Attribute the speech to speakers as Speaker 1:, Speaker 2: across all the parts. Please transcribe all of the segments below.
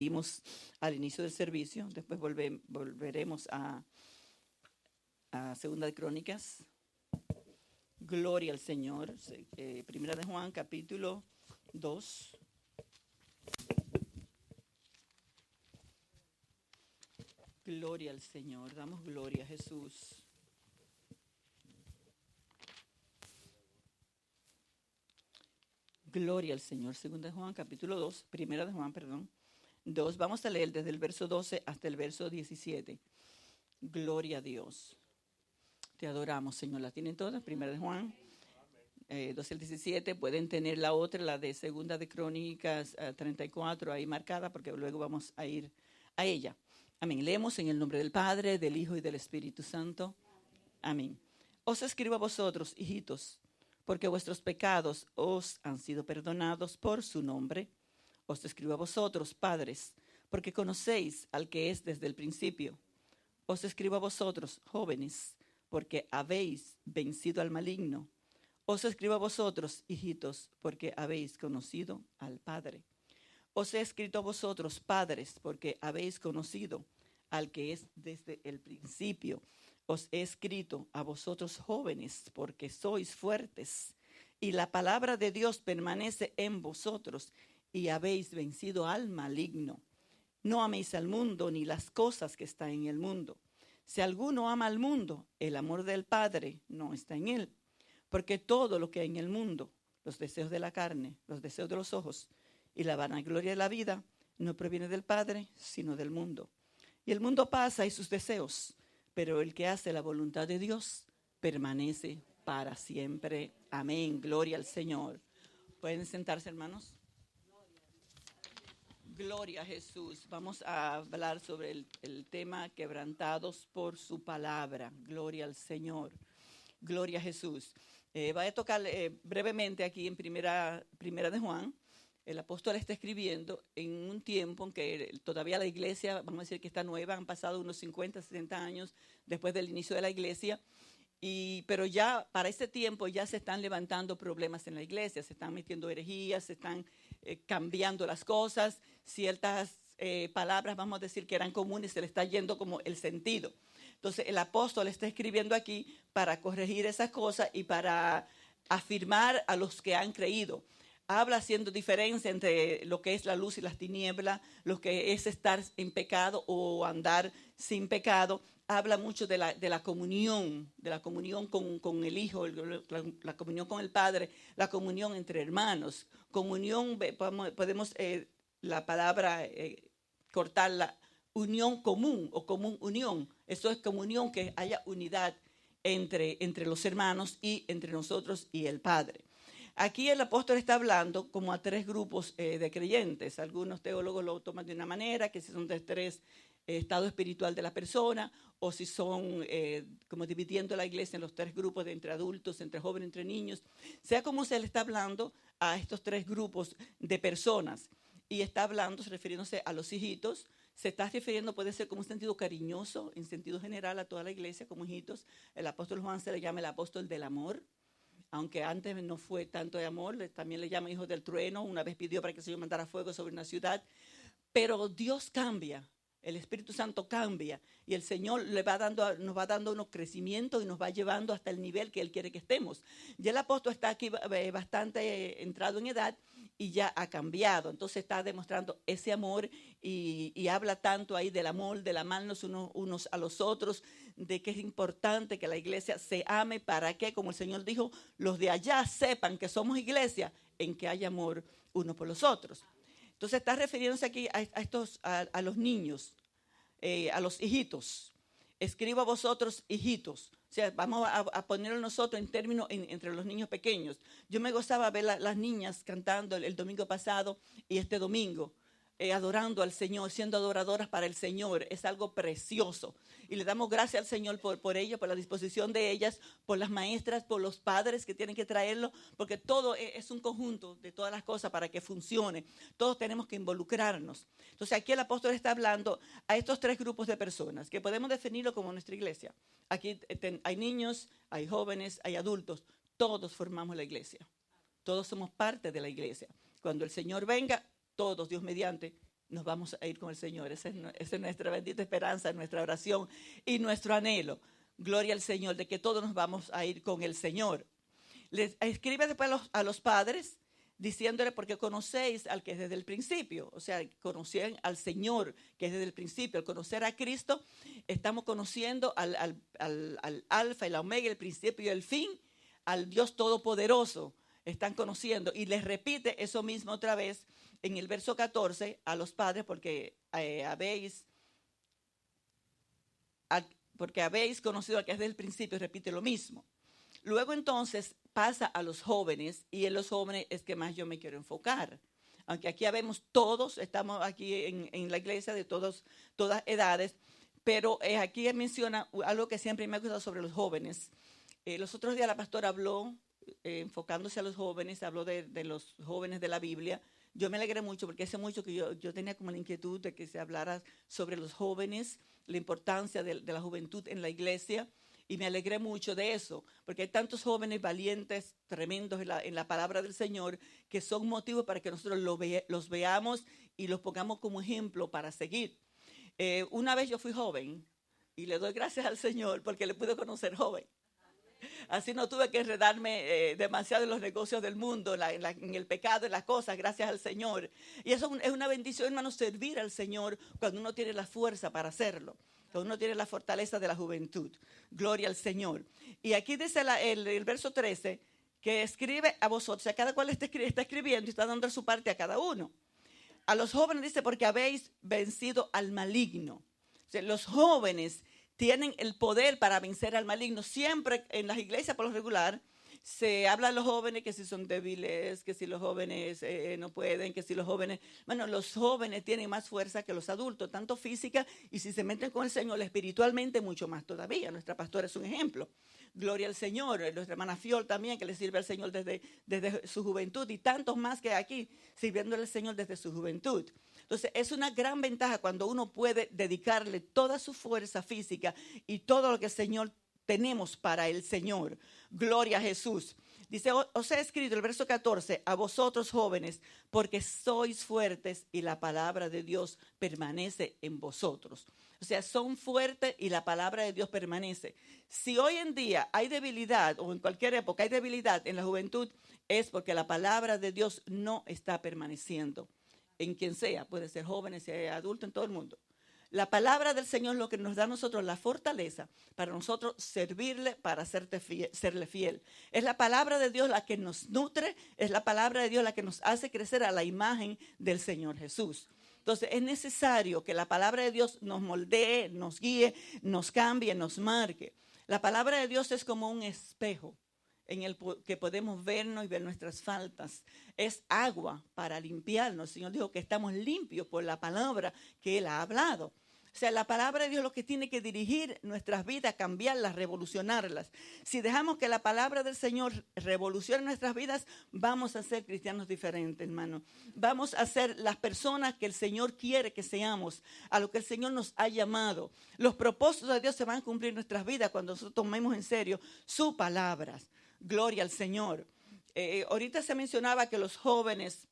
Speaker 1: Vimos al inicio del servicio, después volveremos a Segunda de Crónicas. Gloria al Señor. Primera de Juan, capítulo 2. Gloria al Señor. Damos gloria a Jesús. Gloria al Señor. Segunda de Juan, capítulo 2. Primera de Juan, perdón. 2. Vamos a leer desde el verso 12 hasta el verso 17. Gloria a Dios. Te adoramos, Señor. ¿La tienen todas? Primera de Juan, 12 al 17. Pueden tener la otra, la de Segunda de Crónicas 34, ahí marcada, porque luego vamos a ir a ella. Amén. Leemos en el nombre del Padre, del Hijo y del Espíritu Santo. Amén. Os escribo a vosotros, hijitos, porque vuestros pecados os han sido perdonados por su nombre. Os escribo a vosotros, padres, porque conocéis al que es desde el principio. Os escribo a vosotros, jóvenes, porque habéis vencido al maligno. Os escribo a vosotros, hijitos, porque habéis conocido al Padre. Os he escrito a vosotros, padres, porque habéis conocido al que es desde el principio. Os he escrito a vosotros, jóvenes, porque sois fuertes, y la palabra de Dios permanece en vosotros, y habéis vencido al maligno. No améis al mundo ni las cosas que están en el mundo. Si alguno ama al mundo, el amor del Padre no está en él. Porque todo lo que hay en el mundo, los deseos de la carne, los deseos de los ojos y la vanagloria de la vida, no proviene del Padre, sino del mundo. Y el mundo pasa y sus deseos, pero el que hace la voluntad de Dios permanece para siempre. Amén. Gloria al Señor. ¿Pueden sentarse, hermanos? Gloria a Jesús. Vamos a hablar sobre el tema quebrantados por su palabra. Gloria al Señor. Gloria a Jesús. Voy a tocar brevemente aquí en primera de Juan. El apóstol está escribiendo en un tiempo en que todavía la iglesia, vamos a decir que está nueva, han pasado unos 50, 60 años después del inicio de la iglesia. Pero ya para ese tiempo ya se están levantando problemas en la iglesia, se están metiendo herejías, se están cambiando las cosas, ciertas palabras, vamos a decir, que eran comunes, se le está yendo como el sentido. Entonces el apóstol está escribiendo aquí para corregir esas cosas y para afirmar a los que han creído. Habla haciendo diferencia entre lo que es la luz y las tinieblas, lo que es estar en pecado o andar sin pecado. Habla mucho de la comunión con el Hijo, la comunión con el Padre, la comunión entre hermanos. Comunión, podemos la palabra cortarla, unión común o común unión. Eso es comunión, que haya unidad entre los hermanos y entre nosotros y el Padre. Aquí el apóstol está hablando como a tres grupos de creyentes. Algunos teólogos lo toman de una manera, que si son de tres estado espiritual de la persona, o si son como dividiendo la iglesia en los tres grupos de entre adultos, entre jóvenes, entre niños. Sea como se le está hablando a estos tres grupos de personas. Y está hablando, refiriéndose a los hijitos. Se está refiriendo, puede ser como un sentido cariñoso, en sentido general, a toda la iglesia como hijitos. El apóstol Juan se le llama el apóstol del amor. Aunque antes no fue tanto de amor, también le llama hijo del trueno. Una vez pidió para que el Señor mandara fuego sobre una ciudad. Pero Dios cambia, el Espíritu Santo cambia y el Señor nos va dando unos crecimientos y nos va llevando hasta el nivel que Él quiere que estemos. Ya el apóstol está aquí bastante entrado en edad y ya ha cambiado. Entonces está demostrando ese amor y habla tanto ahí del amor, del amarnos unos a los otros, de que es importante que la iglesia se ame para que, como el Señor dijo, los de allá sepan que somos iglesia, en que hay amor unos por los otros. Entonces está refiriéndose aquí a los niños, a los hijitos. Escribo a vosotros, hijitos. O sea, vamos a ponerlo nosotros en términos entre los niños pequeños. Yo me gozaba ver las niñas cantando el domingo pasado y este domingo, adorando al Señor, siendo adoradoras para el Señor. Es algo precioso. Y le damos gracias al Señor por ello, por la disposición de ellas, por las maestras, por los padres que tienen que traerlo, porque todo es un conjunto de todas las cosas para que funcione. Todos tenemos que involucrarnos. Entonces aquí el apóstol está hablando a estos tres grupos de personas, que podemos definirlo como nuestra iglesia. Aquí hay niños, hay jóvenes, hay adultos. Todos formamos la iglesia. Todos somos parte de la iglesia. Cuando el Señor venga, todos, Dios mediante, nos vamos a ir con el Señor. Esa es nuestra bendita esperanza, nuestra oración y nuestro anhelo. Gloria al Señor, de que todos nos vamos a ir con el Señor. Les escribe después a los padres, diciéndole, porque conocéis al que es desde el principio. O sea, conocían al Señor que es desde el principio. Al conocer a Cristo, estamos conociendo al alfa, el omega, el principio y el fin, al Dios Todopoderoso. Están conociendo. Y les repite eso mismo otra vez en el verso 14 a los padres, porque habéis conocido al que es desde el principio, y repite lo mismo. Luego entonces pasa a los jóvenes, y en los jóvenes es que más yo me quiero enfocar. Aunque aquí vemos todos, estamos aquí en la iglesia de todas edades, pero aquí menciona algo que siempre me ha gustado sobre los jóvenes. Los otros días la pastora habló, enfocándose a los jóvenes, habló de los jóvenes de la Biblia. Yo me alegré mucho porque hace mucho que yo tenía como la inquietud de que se hablara sobre los jóvenes, la importancia de la juventud en la iglesia. Y me alegré mucho de eso, porque hay tantos jóvenes valientes, tremendos en la palabra del Señor, que son motivos para que nosotros los veamos y los pongamos como ejemplo para seguir. Una vez yo fui joven y le doy gracias al Señor porque le pude conocer joven. Así no tuve que enredarme demasiado en los negocios del mundo, en el pecado, en las cosas, gracias al Señor. Y eso es una bendición, hermano, servir al Señor cuando uno tiene la fuerza para hacerlo. Cuando uno tiene la fortaleza de la juventud. Gloria al Señor. Y aquí dice el verso 13, que escribe a vosotros. O sea, cada cual está escribiendo y está dando su parte a cada uno. A los jóvenes dice, porque habéis vencido al maligno. O sea, los jóvenes tienen el poder para vencer al maligno. Siempre en las iglesias, por lo regular, se habla de los jóvenes que si son débiles, que si los jóvenes no pueden, que si los jóvenes... Bueno, los jóvenes tienen más fuerza que los adultos, tanto física, y si se meten con el Señor espiritualmente, mucho más todavía. Nuestra pastora es un ejemplo. Gloria al Señor. Nuestra hermana Fiol también, que le sirve al Señor desde su juventud, y tantos más que aquí, sirviéndole al Señor desde su juventud. Entonces, es una gran ventaja cuando uno puede dedicarle toda su fuerza física y todo lo que el Señor tenemos para el Señor. Gloria a Jesús. Dice, os he escrito el verso 14, a vosotros jóvenes, porque sois fuertes y la palabra de Dios permanece en vosotros. O sea, son fuertes y la palabra de Dios permanece. Si hoy en día hay debilidad, o en cualquier época hay debilidad en la juventud, es porque la palabra de Dios no está permaneciendo. En quien sea, puede ser jóvenes, sea adulto, en todo el mundo. La palabra del Señor es lo que nos da a nosotros la fortaleza para nosotros servirle, para serle fiel. Es la palabra de Dios la que nos nutre, es la palabra de Dios la que nos hace crecer a la imagen del Señor Jesús. Entonces es necesario que la palabra de Dios nos moldee, nos guíe, nos cambie, nos marque. La palabra de Dios es como un espejo en el que podemos vernos y ver nuestras faltas. Es agua para limpiarnos. El Señor dijo que estamos limpios por la palabra que Él ha hablado. O sea, la palabra de Dios es lo que tiene que dirigir nuestras vidas, cambiarlas, revolucionarlas. Si dejamos que la palabra del Señor revolucione nuestras vidas, vamos a ser cristianos diferentes, hermano. Vamos a ser las personas que el Señor quiere que seamos, a lo que el Señor nos ha llamado. Los propósitos de Dios se van a cumplir en nuestras vidas cuando nosotros tomemos en serio sus palabras. Gloria al Señor. Ahorita se mencionaba que los jóvenes,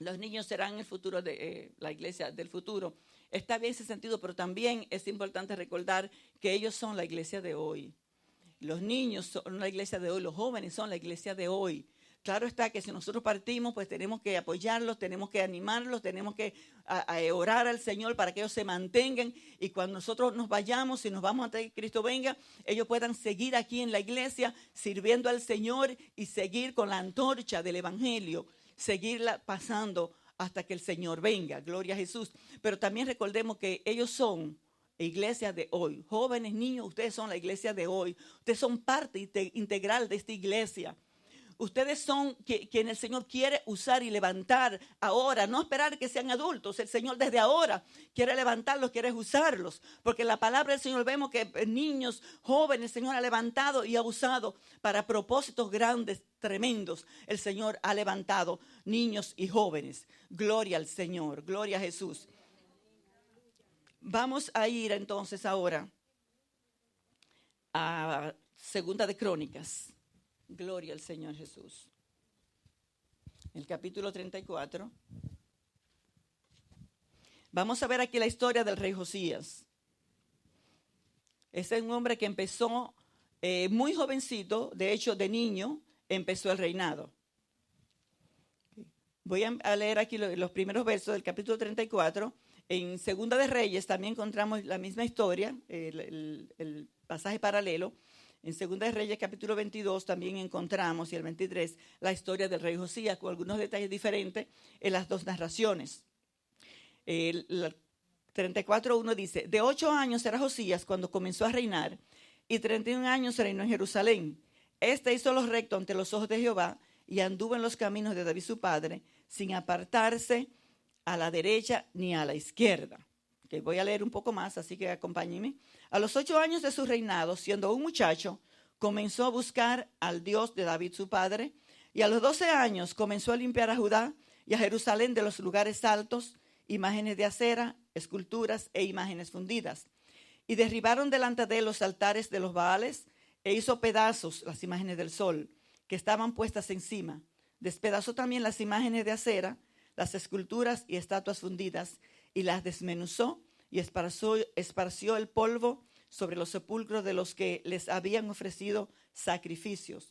Speaker 1: los niños serán el futuro de la iglesia del futuro. Está bien ese sentido, pero también es importante recordar que ellos son la iglesia de hoy. Los niños son la iglesia de hoy, los jóvenes son la iglesia de hoy. Claro está que si nosotros partimos, pues tenemos que apoyarlos, tenemos que animarlos, tenemos que orar al Señor para que ellos se mantengan y cuando nosotros nos vayamos y nos vamos antes de que Cristo venga, ellos puedan seguir aquí en la iglesia sirviendo al Señor y seguir con la antorcha del Evangelio, seguirla pasando hasta que el Señor venga. Gloria a Jesús. Pero también recordemos que ellos son iglesia de hoy. Jóvenes, niños, ustedes son la iglesia de hoy. Ustedes son parte integral de esta iglesia. Ustedes son quien el Señor quiere usar y levantar ahora, no esperar que sean adultos. El Señor desde ahora quiere levantarlos, quiere usarlos. Porque la palabra del Señor vemos que niños, jóvenes, el Señor ha levantado y ha usado para propósitos grandes, tremendos. El Señor ha levantado niños y jóvenes. Gloria al Señor, gloria a Jesús. Vamos a ir entonces ahora a Segunda de Crónicas. Gloria al Señor Jesús. El capítulo 34. Vamos a ver aquí la historia del rey Josías. Ese es un hombre que empezó muy jovencito, de hecho de niño, empezó el reinado. Voy a leer aquí los primeros versos del capítulo 34. En Segunda de Reyes también encontramos la misma historia, el pasaje paralelo. En Segunda de Reyes, capítulo 22, también encontramos, y el 23, la historia del rey Josías, con algunos detalles diferentes en las dos narraciones. El 34:1 dice: de 8 años era Josías cuando comenzó a reinar, y 31 años reinó en Jerusalén. Este hizo lo recto ante los ojos de Jehová, y anduvo en los caminos de David su padre, sin apartarse a la derecha ni a la izquierda. Okay, voy a leer un poco más, así que acompáñenme. A los 8 años de su reinado, siendo un muchacho, comenzó a buscar al Dios de David su padre, y a los 12 años comenzó a limpiar a Judá y a Jerusalén de los lugares altos, imágenes de acera, esculturas e imágenes fundidas. Y derribaron delante de él los altares de los Baales, e hizo pedazos las imágenes del sol, que estaban puestas encima. Despedazó también las imágenes de acera, las esculturas y estatuas fundidas, y las desmenuzó y esparció el polvo sobre los sepulcros de los que les habían ofrecido sacrificios.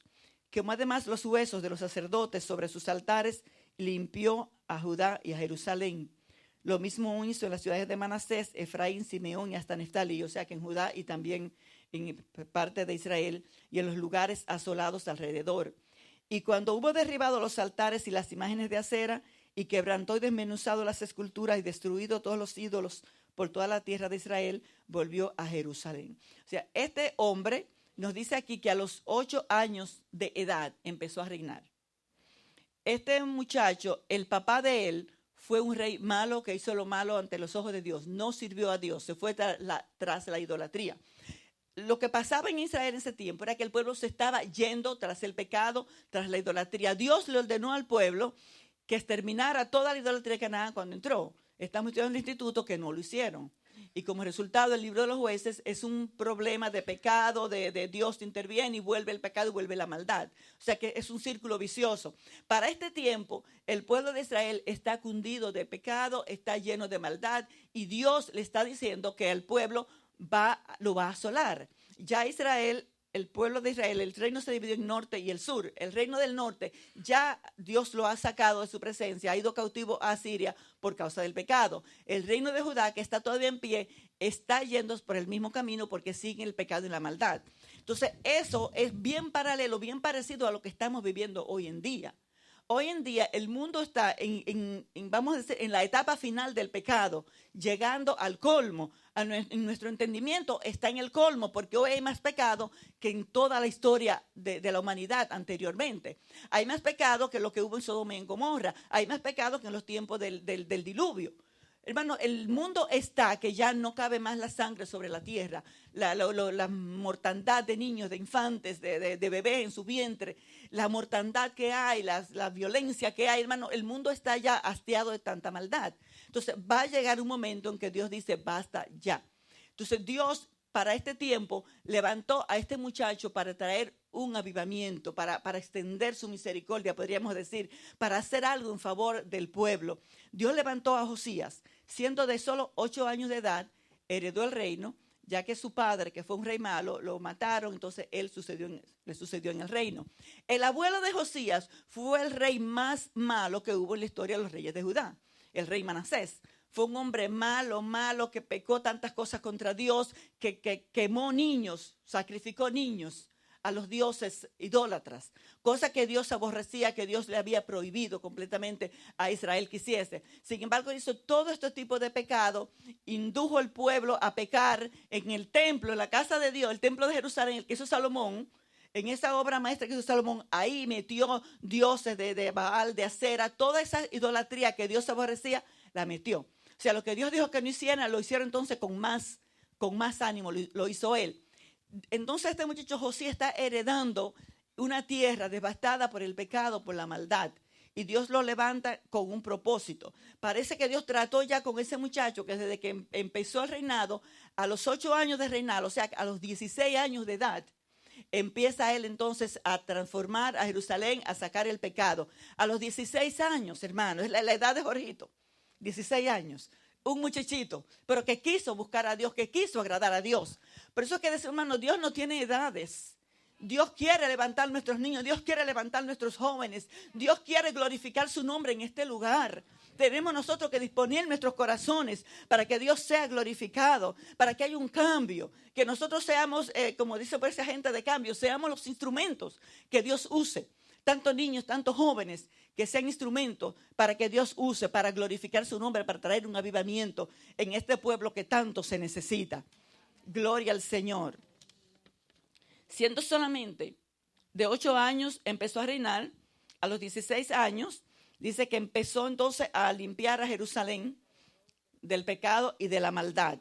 Speaker 1: Quemó además los huesos de los sacerdotes sobre sus altares y limpió a Judá y a Jerusalén. Lo mismo hizo en las ciudades de Manasés, Efraín, Simeón y hasta Neftalí, o sea que en Judá y también en parte de Israel y en los lugares asolados alrededor. Y cuando hubo derribado los altares y las imágenes de acera, y quebrantó y desmenuzado las esculturas y destruido todos los ídolos por toda la tierra de Israel, volvió a Jerusalén. O sea, este hombre nos dice aquí que a los 8 años de edad empezó a reinar. Este muchacho, el papá de él, fue un rey malo que hizo lo malo ante los ojos de Dios. No sirvió a Dios, se fue tras la idolatría. Lo que pasaba en Israel en ese tiempo era que el pueblo se estaba yendo tras el pecado, tras la idolatría. Dios le ordenó al pueblo que exterminara toda la idolatría de Canaán cuando entró. Estamos estudiando en el instituto que no lo hicieron. Y como resultado, el libro de los jueces es un problema de pecado, de Dios interviene y vuelve el pecado y vuelve la maldad. O sea que es un círculo vicioso. Para este tiempo, el pueblo de Israel está cundido de pecado, está lleno de maldad, y Dios le está diciendo que el pueblo lo va a asolar. Ya Israel, el pueblo de Israel, el reino se dividió en norte y el sur. El reino del norte ya Dios lo ha sacado de su presencia, ha ido cautivo a Siria por causa del pecado. El reino de Judá, que está todavía en pie, está yendo por el mismo camino porque sigue el pecado y la maldad. Entonces eso es bien paralelo, bien parecido a lo que estamos viviendo hoy en día. Hoy en día el mundo está vamos a decir, en la etapa final del pecado, llegando al colmo. En nuestro entendimiento está en el colmo, porque hoy hay más pecado que en toda la historia de la humanidad anteriormente. Hay más pecado que lo que hubo en Sodoma y en Gomorra. Hay más pecado que en los tiempos del diluvio. Hermano, el mundo está que ya no cabe más la sangre sobre la tierra, la mortandad de niños, de infantes, de bebés en su vientre, la mortandad que hay, la violencia que hay, hermano, el mundo está ya hastiado de tanta maldad. Entonces va a llegar un momento en que Dios dice, basta ya. Entonces Dios para este tiempo levantó a este muchacho para traer un avivamiento, para extender su misericordia, podríamos decir, para hacer algo en favor del pueblo. Dios levantó a Josías, siendo de solo 8 años de edad, heredó el reino, ya que su padre, que fue un rey malo, lo mataron, entonces él le sucedió en el reino. El abuelo de Josías fue el rey más malo que hubo en la historia de los reyes de Judá, el rey Manasés. Fue un hombre malo, que pecó tantas cosas contra Dios, que quemó niños, sacrificó niños a los dioses idólatras, cosa que Dios aborrecía, que Dios le había prohibido completamente a Israel que hiciese. Sin embargo, hizo todo este tipo de pecado, indujo al pueblo a pecar en el templo, en la casa de Dios, el templo de Jerusalén, el que hizo Salomón. En esa obra maestra que hizo Salomón, ahí metió dioses de Baal, de Acera, toda esa idolatría que Dios aborrecía, la metió. O sea, lo que Dios dijo que no hicieran, lo hicieron entonces con más ánimo, lo hizo él. Entonces este muchacho Josías está heredando una tierra devastada por el pecado, por la maldad. Y Dios lo levanta con un propósito. Parece que Dios trató ya con ese muchacho que desde que empezó el reinado, a los 8 años de reinado, o sea, a los 16 años de edad, empieza él entonces a transformar a Jerusalén, a sacar el pecado. A los 16 años, hermano, es la edad de Jorgito, 16 años. un muchachito, pero que quiso buscar a Dios, que quiso agradar a Dios. Por eso que decir, hermano, Dios no tiene edades. Dios quiere levantar nuestros niños, Dios quiere levantar nuestros jóvenes, Dios quiere glorificar su nombre en este lugar. Tenemos nosotros que disponer nuestros corazones para que Dios sea glorificado, para que haya un cambio, que nosotros seamos, como dice por esa gente de cambio, seamos los instrumentos que Dios use. Tantos niños, tantos jóvenes, que sean instrumentos para que Dios use, para glorificar su nombre, para traer un avivamiento en este pueblo que tanto se necesita. Gloria al Señor. Siendo solamente de 8 años, empezó a reinar. A los 16 años, dice que empezó entonces a limpiar a Jerusalén del pecado y de la maldad.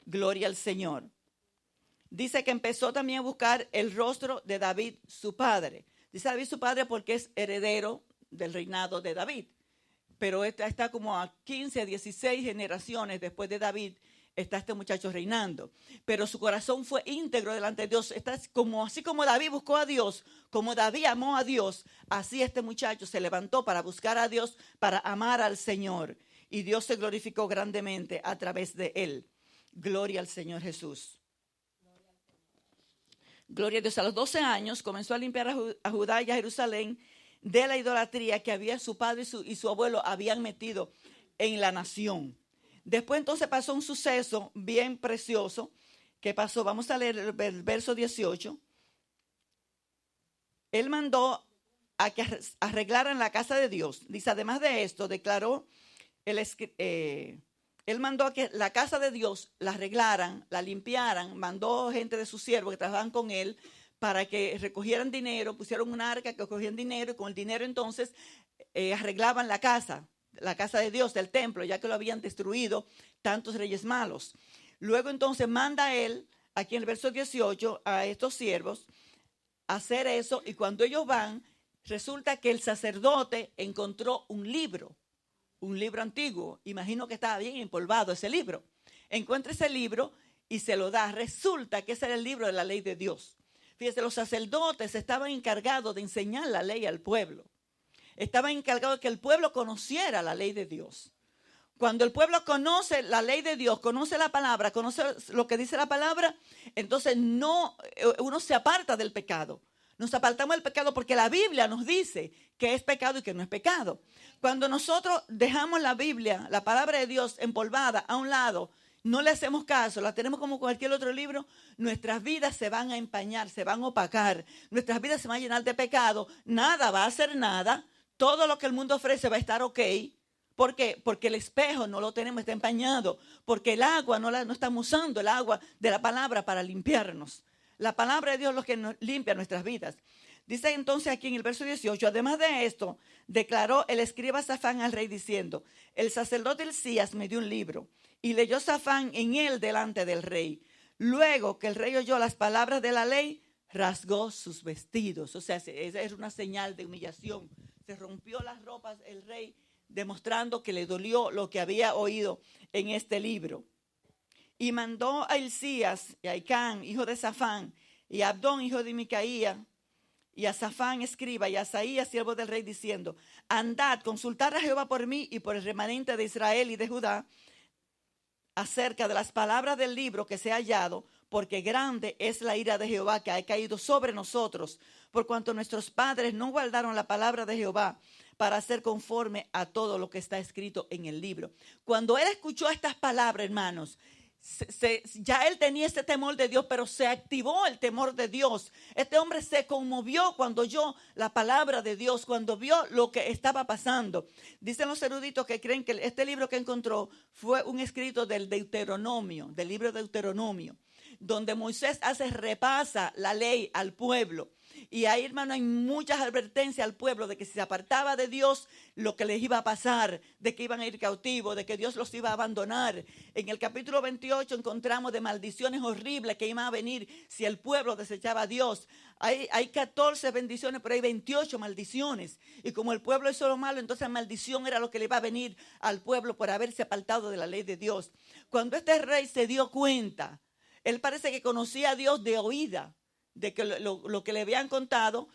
Speaker 1: Gloria al Señor. Dice que empezó también a buscar el rostro de David, su padre. Dice David su padre porque es heredero del reinado de David. Pero está como a 15, 16 generaciones después de David, está este muchacho reinando. Pero su corazón fue íntegro delante de Dios. Así como David buscó a Dios, como David amó a Dios, así este muchacho se levantó para buscar a Dios, para amar al Señor. Y Dios se glorificó grandemente a través de él. Gloria al Señor Jesús. Gloria a Dios. A los 12 años comenzó a limpiar a Judá y a Jerusalén de la idolatría que había su padre y su abuelo habían metido en la nación. Después entonces pasó un suceso bien precioso que pasó. Vamos a leer el verso 18. Él mandó a que arreglaran la casa de Dios. Dice, además de esto, declaró, él mandó a que la casa de Dios la arreglaran, la limpiaran, mandó gente de sus siervos que trabajaban con él para que recogieran dinero, pusieron un arca que cogían dinero y con el dinero entonces arreglaban la casa de Dios, del templo, ya que lo habían destruido tantos reyes malos. Luego entonces manda él, aquí en el verso 18, a estos siervos a hacer eso, y cuando ellos van, resulta que el sacerdote encontró un libro antiguo. Imagino que estaba bien empolvado ese libro. Encuentra ese libro y se lo da. Resulta que ese era el libro de la ley de Dios. Fíjense, los sacerdotes estaban encargados de enseñar la ley al pueblo. Estaban encargados de que el pueblo conociera la ley de Dios. Cuando el pueblo conoce la ley de Dios, conoce la palabra, conoce lo que dice la palabra, entonces uno se aparta del pecado. Nos apartamos del pecado porque la Biblia nos dice que es pecado y que no es pecado. Cuando nosotros dejamos la Biblia, la palabra de Dios empolvada a un lado, no le hacemos caso, la tenemos como cualquier otro libro, nuestras vidas se van a empañar, se van a opacar, nuestras vidas se van a llenar de pecado, nada va a hacer nada, todo lo que el mundo ofrece va a estar ok. ¿Por qué? Porque el espejo no lo tenemos, está empañado, porque el agua no estamos usando el agua de la palabra para limpiarnos. La palabra de Dios es lo que nos limpia nuestras vidas. Dice entonces aquí en el verso 18, además de esto, declaró el escriba Safán al rey diciendo, el sacerdote Hilcías me dio un libro, y leyó Safán en él delante del rey. Luego que el rey oyó las palabras de la ley, rasgó sus vestidos. O sea, esa es una señal de humillación. Se rompió las ropas el rey, demostrando que le dolió lo que había oído en este libro. Y mandó a Hilcías y a Icán, hijo de Safán, y a Abdón, hijo de Micaía, y a Safán, escriba, y a Asaías, siervo del rey, diciendo, andad, consultad a Jehová por mí y por el remanente de Israel y de Judá, acerca de las palabras del libro que se ha hallado, porque grande es la ira de Jehová que ha caído sobre nosotros, por cuanto nuestros padres no guardaron la palabra de Jehová para hacer conforme a todo lo que está escrito en el libro. Cuando él escuchó estas palabras, hermanos, ya él tenía ese temor de Dios, pero se activó el temor de Dios. Este hombre se conmovió cuando oyó la palabra de Dios, cuando vio lo que estaba pasando. Dicen los eruditos que creen que este libro que encontró fue un escrito del Deuteronomio, del libro de Deuteronomio, donde Moisés repasa la ley al pueblo. Y ahí, hermano, hay muchas advertencias al pueblo de que si se apartaba de Dios, lo que les iba a pasar, de que iban a ir cautivos, de que Dios los iba a abandonar. En el capítulo 28 encontramos de maldiciones horribles que iban a venir si el pueblo desechaba a Dios. Hay 14 bendiciones, pero hay 28 maldiciones. Y como el pueblo hizo lo malo, entonces la maldición era lo que le iba a venir al pueblo por haberse apartado de la ley de Dios. Cuando este rey se dio cuenta, él parece que conocía a Dios de oída, de que lo que le habían contado,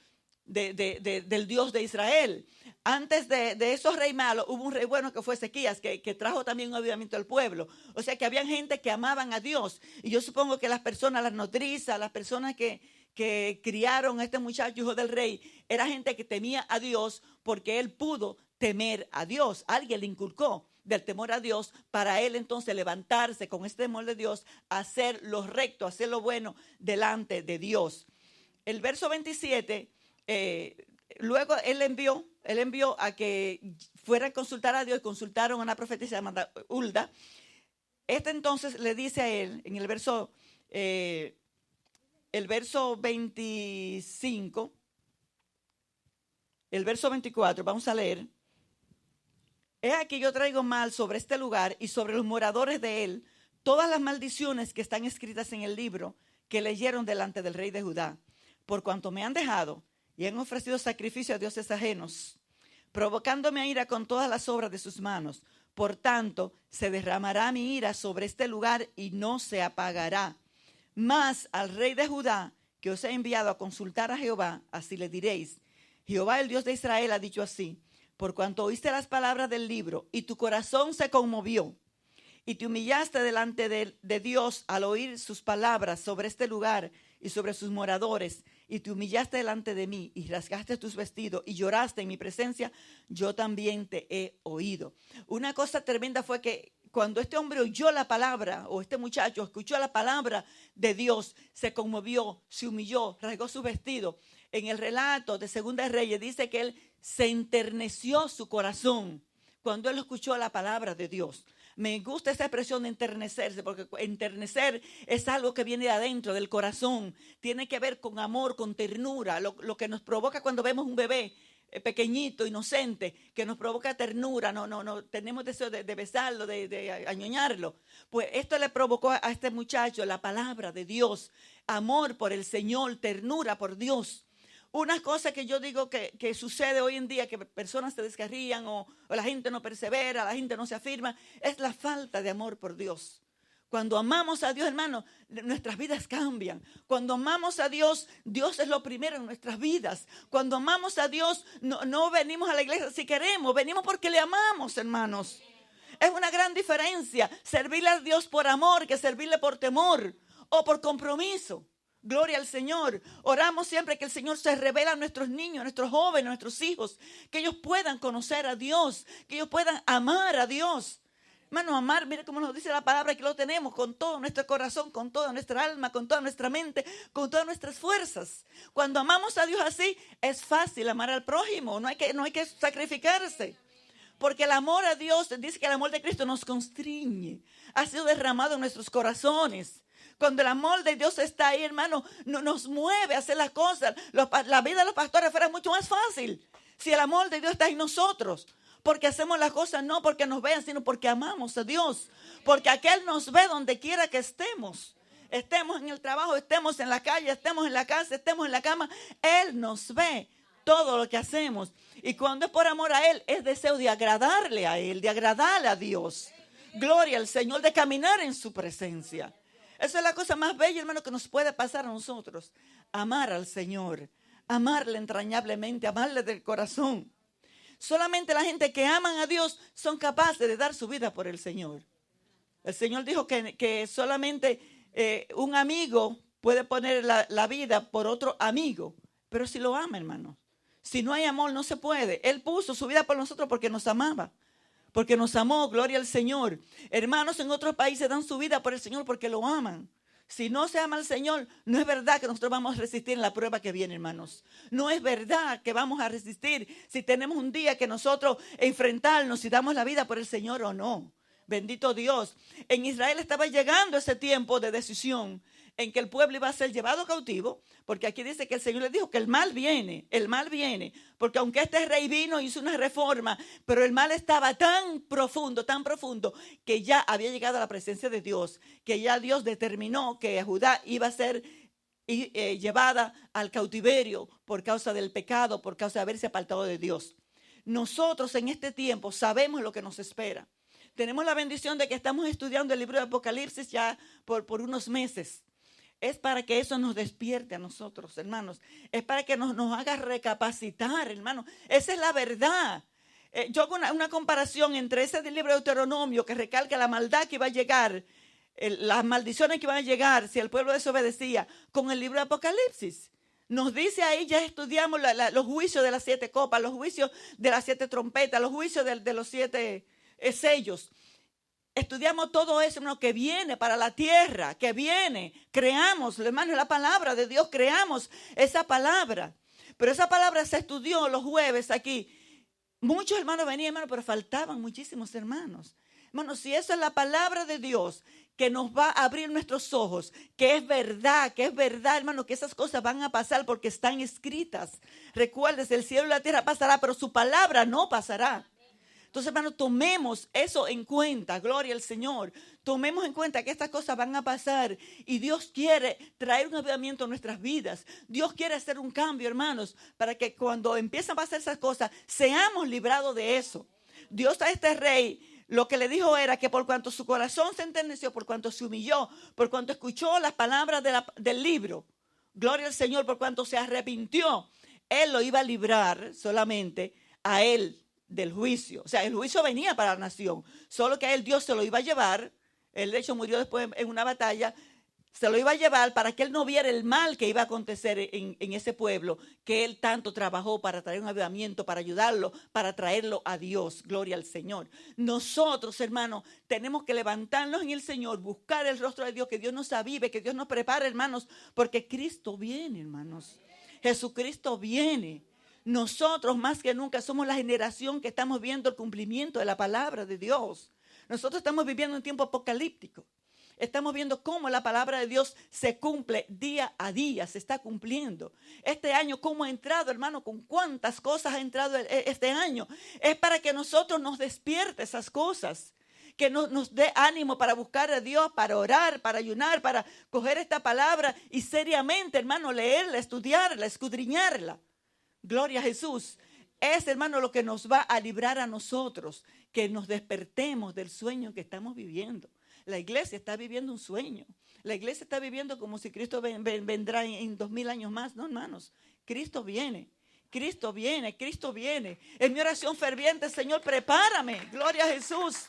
Speaker 1: del Dios de Israel. Antes de esos reyes malos, hubo un rey bueno que fue Ezequías, que trajo también un avivamiento al pueblo. O sea que había gente que amaban a Dios. Y yo supongo que las personas, las nodrizas, las personas que criaron a este muchacho, hijo del rey, era gente que temía a Dios porque él pudo temer a Dios. Alguien le inculcó del temor a Dios para él entonces levantarse con este temor de Dios, hacer lo recto, hacer lo bueno delante de Dios. El verso 27, luego él envió a que fueran a consultar a Dios y consultaron a una profetisa llamada Hulda. Entonces le dice a él en el verso 25, el verso 24, vamos a leer. He aquí yo traigo mal sobre este lugar y sobre los moradores de él todas las maldiciones que están escritas en el libro que leyeron delante del rey de Judá, por cuanto me han dejado y han ofrecido sacrificio a dioses ajenos, provocándome a ira con todas las obras de sus manos. Por tanto, se derramará mi ira sobre este lugar y no se apagará. Mas al rey de Judá, que os he enviado a consultar a Jehová, así le diréis: Jehová, el Dios de Israel, ha dicho así: por cuanto oíste las palabras del libro y tu corazón se conmovió y te humillaste delante de Dios al oír sus palabras sobre este lugar y sobre sus moradores, y te humillaste delante de mí y rasgaste tus vestidos y lloraste en mi presencia, yo también te he oído. Una cosa tremenda fue que cuando este hombre oyó la palabra, o este muchacho escuchó la palabra de Dios, se conmovió, se humilló, rasgó su vestido. En el relato de Segunda de Reyes dice que él se enterneció su corazón cuando él escuchó la palabra de Dios. Me gusta esa expresión de enternecerse, porque enternecer es algo que viene de adentro, del corazón. Tiene que ver con amor, con ternura, lo que nos provoca cuando vemos un bebé pequeñito, inocente, que nos provoca ternura, no tenemos deseo de besarlo, de añoñarlo. Pues esto le provocó a este muchacho la palabra de Dios, amor por el Señor, ternura por Dios. Una cosa que yo digo que sucede hoy en día, que personas se descarrían o la gente no persevera, la gente no se afirma, es la falta de amor por Dios. Cuando amamos a Dios, hermano, nuestras vidas cambian. Cuando amamos a Dios, Dios es lo primero en nuestras vidas. Cuando amamos a Dios, no venimos a la iglesia si queremos, venimos porque le amamos, hermanos. Es una gran diferencia servirle a Dios por amor que servirle por temor o por compromiso. Gloria al Señor. Oramos siempre que el Señor se revele a nuestros niños, a nuestros jóvenes, a nuestros hijos, que ellos puedan conocer a Dios, que ellos puedan amar a Dios. Hermano, amar, mire cómo nos dice la palabra, que lo tenemos con todo nuestro corazón, con toda nuestra alma, con toda nuestra mente, con todas nuestras fuerzas. Cuando amamos a Dios así, es fácil amar al prójimo, no hay que sacrificarse. Porque el amor a Dios, dice que el amor de Cristo nos constriñe, ha sido derramado en nuestros corazones. Cuando el amor de Dios está ahí, hermano, nos mueve a hacer las cosas. La vida de los pastores fuera mucho más fácil si el amor de Dios está en nosotros. Porque hacemos las cosas no porque nos vean, sino porque amamos a Dios. Porque aquel nos ve donde quiera que estemos. Estemos en el trabajo, estemos en la calle, estemos en la casa, estemos en la cama. Él nos ve todo lo que hacemos. Y cuando es por amor a Él, es deseo de agradarle a Él, de agradarle a Dios. Gloria al Señor, de caminar en su presencia. Esa es la cosa más bella, hermano, que nos puede pasar a nosotros. Amar al Señor, amarle entrañablemente, amarle del corazón. Solamente la gente que aman a Dios son capaces de dar su vida por el Señor. El Señor dijo que solamente un amigo puede poner la vida por otro amigo. Pero si lo ama, hermano. Si no hay amor, no se puede. Él puso su vida por nosotros porque nos amaba. Porque nos amó, gloria al Señor. Hermanos en otros países dan su vida por el Señor porque lo aman. Si no se ama al Señor, no es verdad que nosotros vamos a resistir en la prueba que viene, hermanos. No es verdad que vamos a resistir si tenemos un día que nosotros enfrentarnos, si damos la vida por el Señor o no. Bendito Dios. En Israel estaba llegando ese tiempo de decisión en que el pueblo iba a ser llevado cautivo, porque aquí dice que el Señor le dijo que el mal viene, porque aunque este rey vino y hizo una reforma, pero el mal estaba tan profundo, que ya había llegado a la presencia de Dios, que ya Dios determinó que Judá iba a ser llevada al cautiverio por causa del pecado, por causa de haberse apartado de Dios. Nosotros en este tiempo sabemos lo que nos espera. Tenemos la bendición de que estamos estudiando el libro de Apocalipsis ya por unos meses. Es para que eso nos despierte a nosotros, hermanos. Es para que nos haga recapacitar, hermanos. Esa es la verdad. Yo hago una comparación entre ese libro de Deuteronomio que recalca la maldad que iba a llegar, las maldiciones que iban a llegar si el pueblo desobedecía, con el libro de Apocalipsis. Nos dice ahí, ya estudiamos los juicios de las 7 copas, los juicios de las 7 trompetas, los juicios de los 7 sellos. Estudiamos todo eso, hermano, que viene para la tierra, que viene. Creamos, hermano, la palabra de Dios, creamos esa palabra. Pero esa palabra se estudió los jueves aquí. Muchos hermanos venían, hermano, pero faltaban muchísimos hermanos. Hermano, si esa es la palabra de Dios que nos va a abrir nuestros ojos, que es verdad, hermano, que esas cosas van a pasar porque están escritas. Recuérdese, el cielo y la tierra pasará, pero su palabra no pasará. Entonces, hermano, tomemos eso en cuenta, gloria al Señor. Tomemos en cuenta que estas cosas van a pasar y Dios quiere traer un avivamiento a nuestras vidas. Dios quiere hacer un cambio, hermanos, para que cuando empiezan a pasar esas cosas, seamos librados de eso. Dios a este rey lo que le dijo era que por cuanto su corazón se enterneció, por cuanto se humilló, por cuanto escuchó las palabras del libro, gloria al Señor, por cuanto se arrepintió, Él lo iba a librar solamente a Él del juicio. O sea, el juicio venía para la nación, solo que a Él Dios se lo iba a llevar. Él de hecho murió después en una batalla. Se lo iba a llevar para que Él no viera el mal que iba a acontecer en ese pueblo, que Él tanto trabajó para traer un avivamiento, para ayudarlo, para traerlo a Dios. Gloria al Señor. Nosotros, hermanos, tenemos que levantarnos en el Señor, buscar el rostro de Dios, que Dios nos avive, que Dios nos prepare, hermanos, porque Cristo viene, hermanos. Jesucristo viene. Nosotros más que nunca somos la generación que estamos viendo el cumplimiento de la palabra de Dios. Nosotros estamos viviendo un tiempo apocalíptico. Estamos viendo cómo la palabra de Dios se cumple día a día, se está cumpliendo. Este año, cómo ha entrado, hermano, con cuántas cosas ha entrado este año. Es para que nosotros nos despierte esas cosas, que nos dé ánimo para buscar a Dios, para orar, para ayunar, para coger esta palabra y seriamente, hermano, leerla, estudiarla, escudriñarla. Gloria a Jesús. Es, hermano, lo que nos va a librar a nosotros, que nos despertemos del sueño que estamos viviendo. La iglesia está viviendo un sueño. La iglesia está viviendo como si Cristo vendrá en 2000 años más. No, hermanos, Cristo viene. Cristo viene, Cristo viene. En mi oración ferviente, Señor, prepárame. Gloria a Jesús.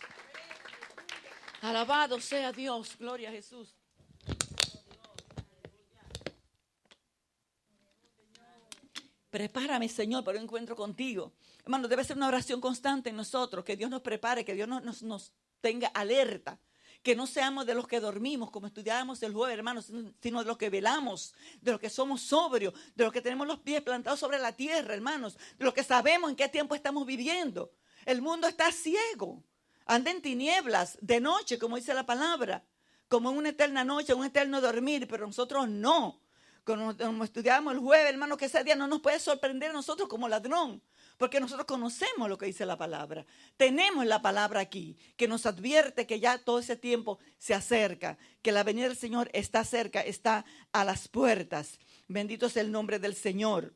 Speaker 1: Alabado sea Dios. Gloria a Jesús. Prepárame, Señor, para un encuentro contigo. Hermano, debe ser una oración constante en nosotros, que Dios nos prepare, que Dios nos tenga alerta, que no seamos de los que dormimos, como estudiábamos el jueves, hermanos, sino de los que velamos, de los que somos sobrios, de los que tenemos los pies plantados sobre la tierra, hermanos, de los que sabemos en qué tiempo estamos viviendo. El mundo está ciego, anda en tinieblas, de noche, como dice la palabra, como en una eterna noche, un eterno dormir, pero nosotros no. Como estudiábamos el jueves, hermano, que ese día no nos puede sorprender a nosotros como ladrón, porque nosotros conocemos lo que dice la palabra. Tenemos la palabra aquí, que nos advierte que ya todo ese tiempo se acerca, que la venida del Señor está cerca, está a las puertas. Bendito sea el nombre del Señor.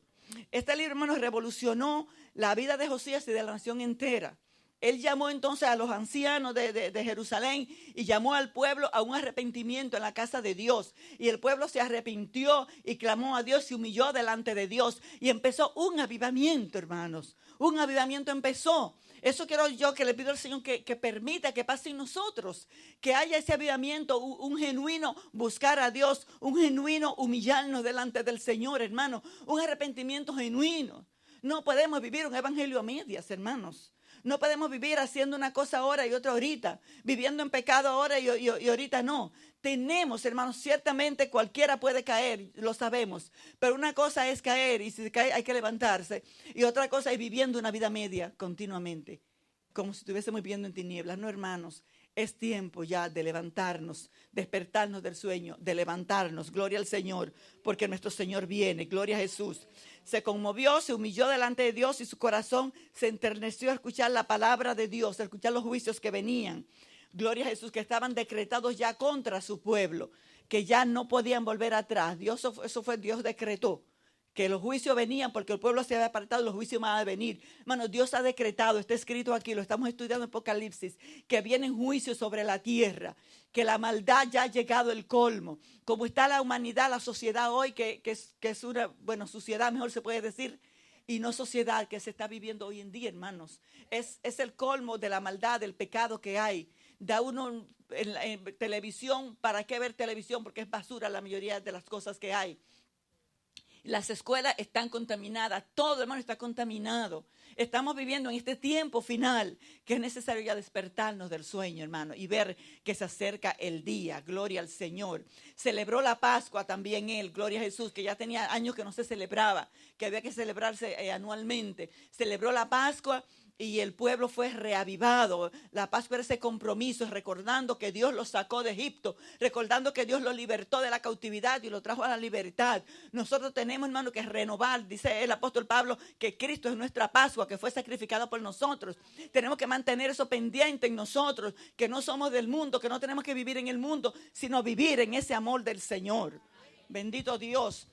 Speaker 1: Este libro, hermano, revolucionó la vida de Josías y de la nación entera. Él llamó entonces a los ancianos de Jerusalén y llamó al pueblo a un arrepentimiento en la casa de Dios. Y el pueblo se arrepintió y clamó a Dios, se humilló delante de Dios. Y empezó un avivamiento, hermanos. Un avivamiento empezó. Eso quiero yo, que le pido al Señor que permita que pase en nosotros. Que haya ese avivamiento, un genuino buscar a Dios, un genuino humillarnos delante del Señor, hermano. Un arrepentimiento genuino. No podemos vivir un evangelio a medias, hermanos. No podemos vivir haciendo una cosa ahora y otra ahorita, viviendo en pecado ahora y ahorita no. Tenemos, hermanos, ciertamente cualquiera puede caer, lo sabemos, pero una cosa es caer y si cae hay que levantarse y otra cosa es viviendo una vida media continuamente, como si estuviésemos viviendo en tinieblas. No, hermanos, es tiempo ya de levantarnos, despertarnos del sueño, de levantarnos, gloria al Señor, porque nuestro Señor viene, gloria a Jesús. Se conmovió, se humilló delante de Dios y su corazón se enterneció a escuchar la palabra de Dios, a escuchar los juicios que venían. Gloria a Jesús, que estaban decretados ya contra su pueblo, que ya no podían volver atrás. Dios decretó que los juicios venían porque el pueblo se había apartado y los juicios van a venir. Hermano, Dios ha decretado, está escrito aquí, lo estamos estudiando en Apocalipsis, que vienen juicios sobre la tierra, que la maldad ya ha llegado al colmo. Como está la humanidad, la sociedad hoy, que es una, bueno, sociedad mejor se puede decir, y no sociedad que se está viviendo hoy en día, hermanos. Es el colmo de la maldad, del pecado que hay. Da uno en televisión, ¿para qué ver televisión? Porque es basura la mayoría de las cosas que hay. Las escuelas están contaminadas, todo, hermano, está contaminado. Estamos viviendo en este tiempo final que es necesario ya despertarnos del sueño, hermano, y ver que se acerca el día. Gloria al Señor. Celebró la Pascua también él, gloria a Jesús, que ya tenía años que no se celebraba, que había que celebrarse anualmente. Celebró la Pascua y el pueblo fue reavivado. La Pascua era ese compromiso, recordando que Dios los sacó de Egipto, recordando que Dios los libertó de la cautividad y los trajo a la libertad. Nosotros tenemos, hermano, que renovar, dice el apóstol Pablo, que Cristo es nuestra Pascua, que fue sacrificado por nosotros. Tenemos que mantener eso pendiente en nosotros, que no somos del mundo, que no tenemos que vivir en el mundo, sino vivir en ese amor del Señor. Bendito Dios.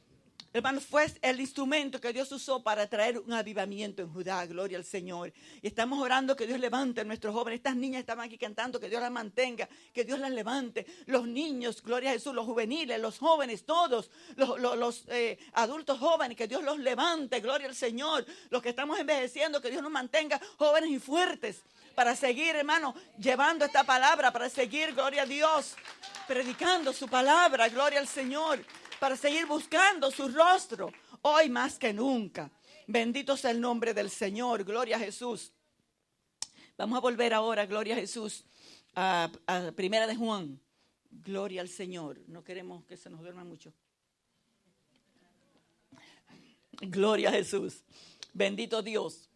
Speaker 1: Hermano, fue el instrumento que Dios usó para traer un avivamiento en Judá, gloria al Señor. Y estamos orando que Dios levante a nuestros jóvenes. Estas niñas estaban aquí cantando, que Dios las mantenga, que Dios las levante. Los niños, gloria a Jesús, los juveniles, los jóvenes, todos, los adultos jóvenes, que Dios los levante, gloria al Señor. Los que estamos envejeciendo, que Dios nos mantenga jóvenes y fuertes para seguir, hermano, llevando esta palabra, para seguir, gloria a Dios, predicando su palabra, gloria al Señor, para seguir buscando su rostro, hoy más que nunca. Bendito sea el nombre del Señor, gloria a Jesús. Vamos a volver ahora, gloria a Jesús, a Primera de Juan. Gloria al Señor. No queremos que se nos duerma mucho. Gloria a Jesús. Bendito Dios.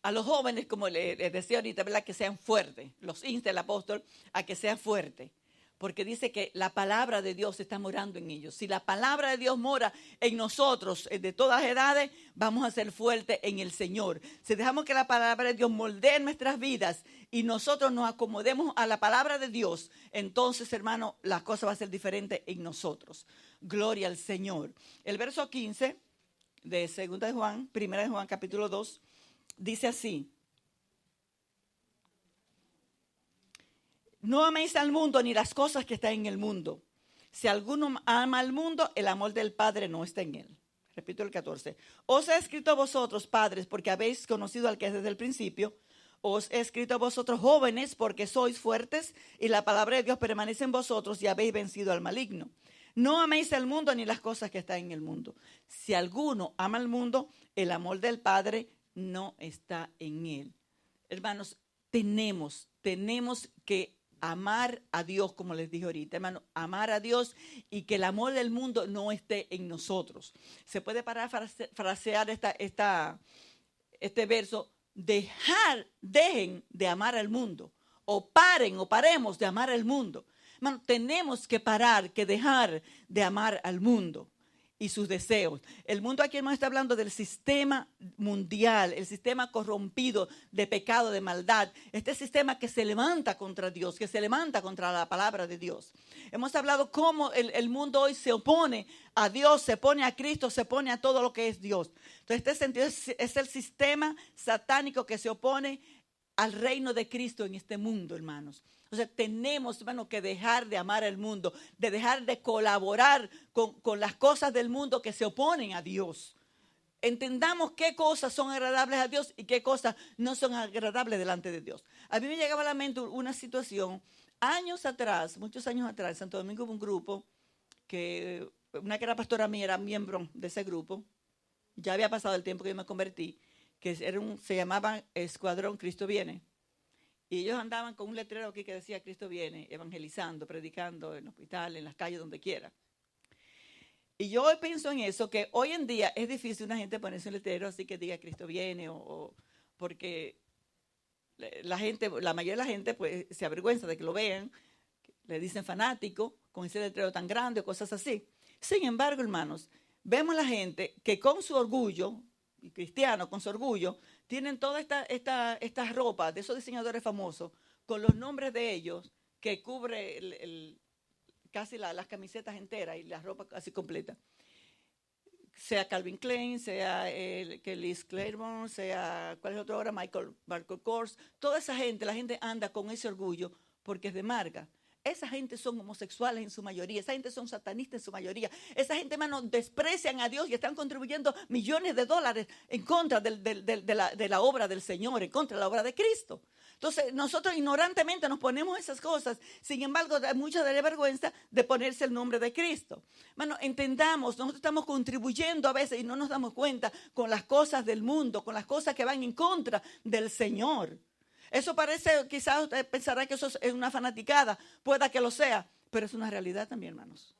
Speaker 1: A los jóvenes, como les decía ahorita, ¿verdad? Que sean fuertes. Los insta el apóstol a que sean fuertes. Porque dice que la palabra de Dios está morando en ellos. Si la palabra de Dios mora en nosotros, de todas edades, vamos a ser fuertes en el Señor. Si dejamos que la palabra de Dios moldee nuestras vidas y nosotros nos acomodemos a la palabra de Dios, entonces, hermano, la cosa va a ser diferente en nosotros. Gloria al Señor. El verso 15 de 2 de Juan, 1 de Juan, capítulo 2, dice así: no améis al mundo ni las cosas que están en el mundo. Si alguno ama al mundo, el amor del Padre no está en él. Repito el 14. Os he escrito a vosotros, padres, porque habéis conocido al que es desde el principio. Os he escrito a vosotros, jóvenes, porque sois fuertes y la palabra de Dios permanece en vosotros y habéis vencido al maligno. No améis al mundo ni las cosas que están en el mundo. Si alguno ama al mundo, el amor del Padre no está en él. Hermanos, tenemos que amar a Dios, como les dije ahorita, hermano, amar a Dios y que el amor del mundo no esté en nosotros. Se puede parafrasear este verso: dejen de amar al mundo, o paremos de amar al mundo. Hermano, tenemos que dejar de amar al mundo y sus deseos. El mundo aquí no está hablando del sistema mundial, el sistema corrompido de pecado, de maldad. Este sistema que se levanta contra Dios, que se levanta contra la palabra de Dios. Hemos hablado cómo el mundo hoy se opone a Dios, se opone a Cristo, se opone a todo lo que es Dios. Entonces, este sentido es el sistema satánico que se opone al reino de Cristo en este mundo, hermanos. O sea, tenemos, hermano, que dejar de amar al mundo, de dejar de colaborar con las cosas del mundo que se oponen a Dios. Entendamos qué cosas son agradables a Dios y qué cosas no son agradables delante de Dios. A mí me llegaba a la mente una situación, muchos años atrás, en Santo Domingo hubo un grupo, una que era pastora mía, era miembro de ese grupo, ya había pasado el tiempo que yo me convertí, que se llamaban Escuadrón Cristo Viene. Y ellos andaban con un letrero aquí que decía Cristo Viene, evangelizando, predicando en el hospital, en las calles, donde quiera. Y yo pienso en eso, que hoy en día es difícil una gente ponerse un letrero así que diga Cristo Viene, porque la mayoría de la gente pues se avergüenza de que lo vean, le dicen fanático, con ese letrero tan grande o cosas así. Sin embargo, hermanos, vemos la gente que con su orgullo, y cristianos con su orgullo, tienen toda esta ropa de esos diseñadores famosos con los nombres de ellos que cubre casi las camisetas enteras y la ropa casi completa. sea Calvin Klein, sea que Liz Claiborne, sea, ¿cuál es otro ahora? Michael Kors. Toda esa gente, la gente anda con ese orgullo porque es de marca. Esa gente son homosexuales en su mayoría, esa gente son satanistas en su mayoría, esa gente, hermano, desprecian a Dios y están contribuyendo millones de dólares en contra de la obra del Señor, en contra de la obra de Cristo. Entonces, nosotros ignorantemente nos ponemos esas cosas, sin embargo, da mucha de vergüenza de ponerse el nombre de Cristo. Hermano, entendamos, nosotros estamos contribuyendo a veces y no nos damos cuenta con las cosas del mundo, con las cosas que van en contra del Señor. Eso parece, quizás usted pensará que eso es una fanaticada, pueda que lo sea, pero es una realidad también, hermanos.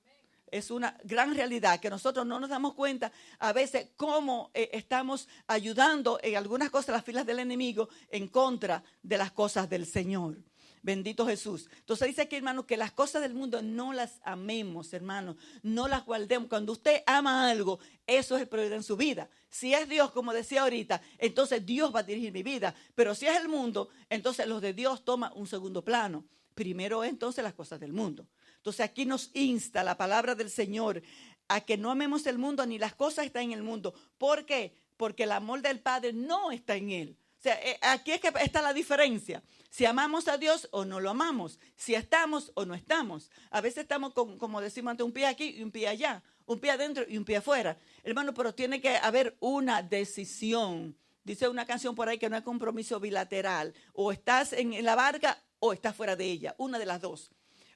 Speaker 1: Es una gran realidad que nosotros no nos damos cuenta a veces cómo estamos ayudando en algunas cosas las filas del enemigo en contra de las cosas del Señor. Bendito Jesús. Entonces dice aquí, hermano, que las cosas del mundo no las amemos, hermano. No las guardemos. Cuando usted ama algo, eso es el prioridad en su vida. Si es Dios, como decía ahorita, entonces Dios va a dirigir mi vida. Pero si es el mundo, entonces los de Dios toman un segundo plano. Primero entonces las cosas del mundo. Entonces aquí nos insta la palabra del Señor a que no amemos el mundo ni las cosas que están en el mundo. ¿Por qué? Porque el amor del Padre no está en él. O sea, aquí es que está la diferencia. Si amamos a Dios o no lo amamos. Si estamos o no estamos. A veces estamos, como decimos antes, un pie aquí y un pie allá. Un pie adentro y un pie afuera. Hermano, pero tiene que haber una decisión. Dice una canción por ahí que no hay compromiso bilateral. O estás en la barca o estás fuera de ella. Una de las dos.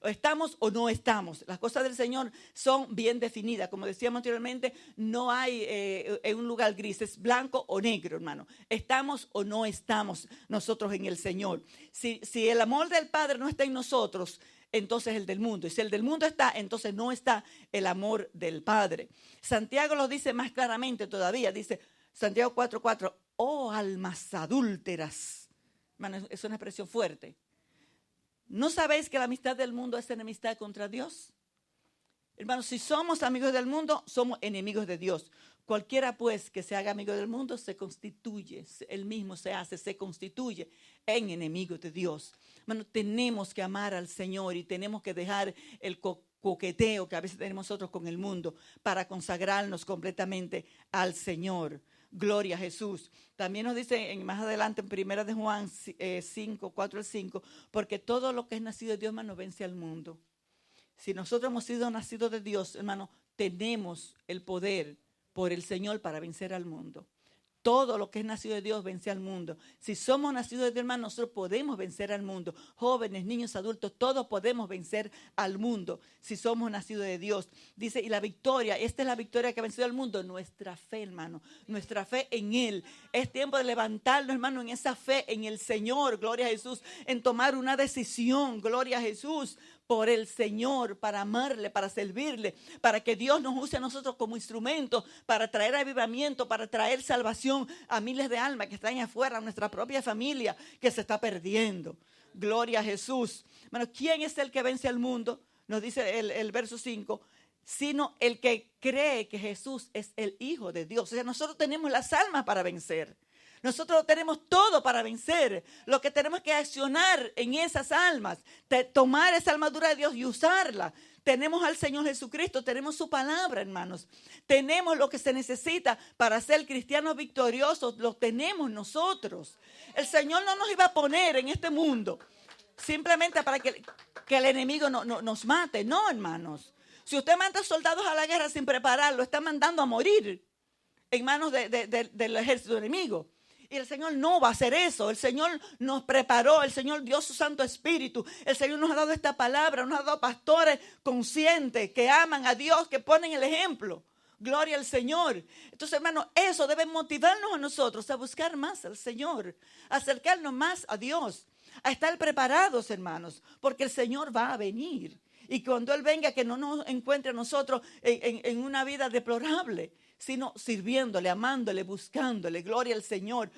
Speaker 1: O estamos o no estamos. Las cosas del Señor son bien definidas. Como decíamos anteriormente, no hay un lugar gris, es blanco o negro, hermano. Estamos o no estamos nosotros en el Señor. Si el amor del Padre no está en nosotros, entonces el del mundo. Y si el del mundo está, entonces no está el amor del Padre. Santiago lo dice más claramente todavía. Dice Santiago 4:4, oh almas adúlteras. Hermano, es una expresión fuerte. ¿No sabéis que la amistad del mundo es enemistad contra Dios? Hermanos, si somos amigos del mundo, somos enemigos de Dios. Cualquiera pues que se haga amigo del mundo se constituye, él mismo se constituye en enemigo de Dios. Hermanos, tenemos que amar al Señor y tenemos que dejar el coqueteo que a veces tenemos nosotros con el mundo para consagrarnos completamente al Señor. Gloria a Jesús. También nos dice más adelante en 1 de Juan 5, 4 al 5, porque todo lo que es nacido de Dios, hermano, vence al mundo. Si nosotros hemos sido nacidos de Dios, hermano, tenemos el poder por el Señor para vencer al mundo. Todo lo que es nacido de Dios vence al mundo. Si somos nacidos de Dios, hermano, nosotros podemos vencer al mundo. Jóvenes, niños, adultos, todos podemos vencer al mundo si somos nacidos de Dios. Dice, y la victoria, esta es la victoria que ha vencido al mundo, nuestra fe, hermano. Nuestra fe en Él. Es tiempo de levantarnos, hermano, en esa fe en el Señor, gloria a Jesús, en tomar una decisión, gloria a Jesús, por el Señor, para amarle, para servirle, para que Dios nos use a nosotros como instrumentos para traer avivamiento, para traer salvación a miles de almas que están afuera, a nuestra propia familia que se está perdiendo. Gloria a Jesús. Bueno, ¿quién es el que vence al mundo? Nos dice el verso 5, sino el que cree que Jesús es el Hijo de Dios. O sea, nosotros tenemos las almas para vencer. Nosotros tenemos todo para vencer. Lo que tenemos que accionar en esas almas, tomar esa armadura de Dios y usarla. Tenemos al Señor Jesucristo, tenemos su palabra, hermanos. Tenemos lo que se necesita para ser cristianos victoriosos, lo tenemos nosotros. El Señor no nos iba a poner en este mundo simplemente para que el enemigo nos mate. No, hermanos. Si usted manda soldados a la guerra sin prepararlo, está mandando a morir en manos del ejército enemigo. Y el Señor no va a hacer eso. El Señor nos preparó, el Señor dio su Santo Espíritu. El Señor nos ha dado esta palabra, nos ha dado pastores conscientes que aman a Dios, que ponen el ejemplo. Gloria al Señor. Entonces, hermano, eso debe motivarnos a nosotros a buscar más al Señor, a acercarnos más a Dios, a estar preparados, hermanos, porque el Señor va a venir. Y cuando Él venga, que no nos encuentre a nosotros en una vida deplorable, sino sirviéndole, amándole, buscándole, gloria al Señor,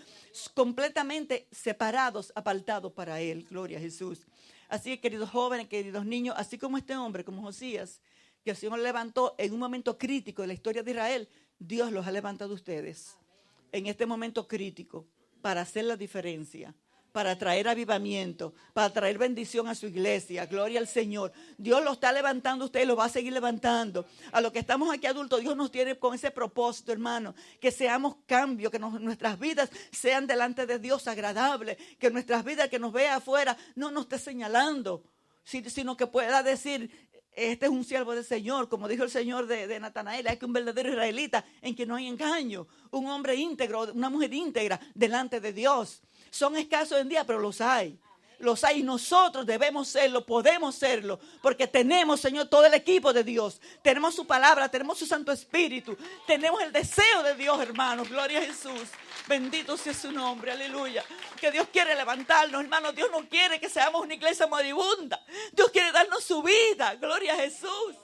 Speaker 1: completamente separados, apartados para Él, gloria a Jesús. Así que, queridos jóvenes, queridos niños, así como este hombre, como Josías, que el Señor levantó en un momento crítico de la historia de Israel, Dios los ha levantado a ustedes en este momento crítico para hacer la diferencia, para traer avivamiento, para traer bendición a su iglesia. Gloria al Señor. Dios lo está levantando a usted y lo va a seguir levantando. A los que estamos aquí adultos, Dios nos tiene con ese propósito, hermano, que seamos cambios, que nuestras vidas sean delante de Dios agradables, que nuestras vidas, que nos vea afuera, no nos esté señalando, sino que pueda decir: este es un siervo del Señor, como dijo el Señor de Natanael, es que un verdadero israelita en que no hay engaño, un hombre íntegro, una mujer íntegra delante de Dios. Son escasos en día, pero los hay. Los hay y nosotros debemos serlo, podemos serlo, porque tenemos, Señor, todo el equipo de Dios. Tenemos su palabra, tenemos su Santo Espíritu, tenemos el deseo de Dios, hermanos. Gloria a Jesús. Bendito sea su nombre, aleluya. Que Dios quiere levantarnos, hermanos. Dios no quiere que seamos una iglesia moribunda. Dios quiere darnos su vida. Gloria a Jesús.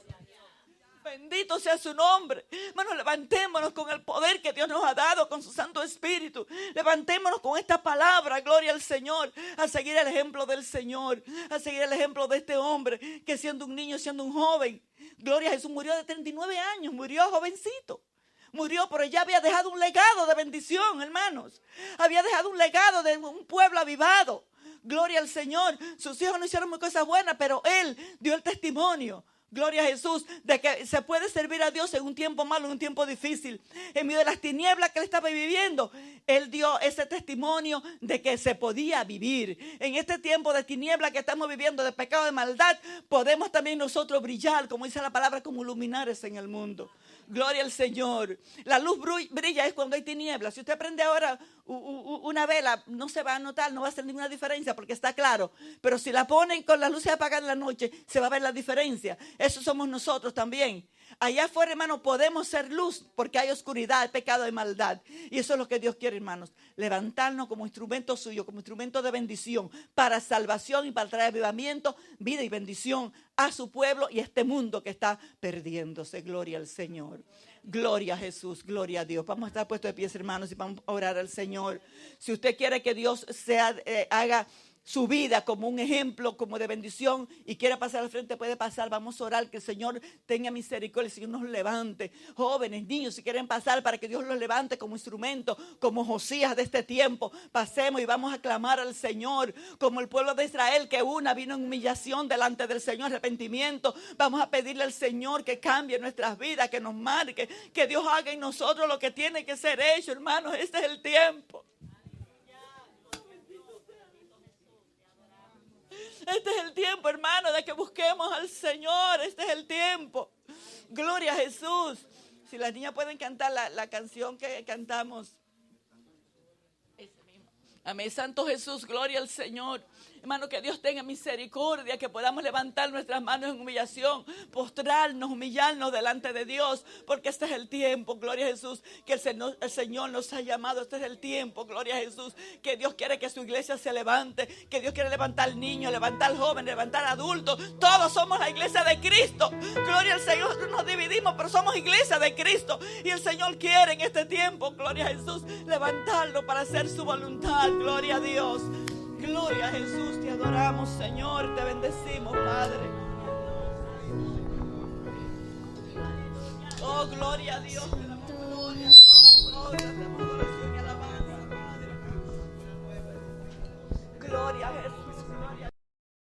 Speaker 1: Bendito sea su nombre. Hermanos, levantémonos con el poder que Dios nos ha dado, con su Santo Espíritu. Levantémonos con esta palabra, gloria al Señor, a seguir el ejemplo del Señor, a seguir el ejemplo de este hombre que siendo un niño, siendo un joven, gloria a Jesús, murió de 39 años, murió jovencito. Murió, pero ya había dejado un legado de bendición, hermanos. Había dejado un legado de un pueblo avivado. Gloria al Señor. Sus hijos no hicieron muy cosas buenas, pero él dio el testimonio. Gloria a Jesús, de que se puede servir a Dios en un tiempo malo, en un tiempo difícil. En medio de las tinieblas que él estaba viviendo, él dio ese testimonio de que se podía vivir. En este tiempo de tinieblas que estamos viviendo, de pecado, de maldad, podemos también nosotros brillar, como dice la palabra, como luminares en el mundo. Gloria al Señor. La luz brilla es cuando hay tinieblas. Si usted prende ahora una vela, no se va a notar, no va a hacer ninguna diferencia porque está claro. Pero si la ponen con las luces apagadas en la noche, se va a ver la diferencia. Eso somos nosotros también. Allá afuera, hermanos, podemos ser luz porque hay oscuridad, pecado y maldad. Y eso es lo que Dios quiere, hermanos. Levantarnos como instrumento suyo, como instrumento de bendición para salvación y para traer avivamiento, vida y bendición a su pueblo y a este mundo que está perdiéndose. Gloria al Señor. Gloria a Jesús, gloria a Dios. Vamos a estar puestos de pies, hermanos, y vamos a orar al Señor. Si usted quiere que Dios haga su vida como un ejemplo, como de bendición, y quiere pasar al frente, puede pasar. Vamos a orar que el Señor tenga misericordia, el Señor nos levante. Jóvenes, niños, si quieren pasar, para que Dios los levante como instrumento, como Josías de este tiempo. Pasemos y vamos a clamar al Señor, como el pueblo de Israel, que vino en humillación delante del Señor, arrepentimiento. Vamos a pedirle al Señor que cambie nuestras vidas, que nos marque, que Dios haga en nosotros lo que tiene que ser hecho, hermanos. Este es el tiempo. Este es el tiempo, hermano, de que busquemos al Señor. Este es el tiempo. Gloria a Jesús. Si las niñas pueden cantar la canción que cantamos. Amén. Santo Jesús, gloria al Señor. Hermano, que Dios tenga misericordia, que podamos levantar nuestras manos en humillación, postrarnos, humillarnos delante de Dios, porque este es el tiempo, gloria a Jesús, que el Señor nos ha llamado. Este es el tiempo, gloria a Jesús, que Dios quiere que su iglesia se levante, que Dios quiere levantar niños, levantar jóvenes, levantar adultos. Todos somos la iglesia de Cristo. Gloria al Señor. Nosotros nos dividimos, pero somos iglesia de Cristo, y el Señor quiere en este tiempo, gloria a Jesús, levantarlo para hacer su voluntad. Gloria a Dios. Gloria a Jesús, te adoramos, Señor, te bendecimos, Padre. Oh, gloria a Dios, te damos gloria, te damos adoración y alabanza, Padre. Gloria a Jesús.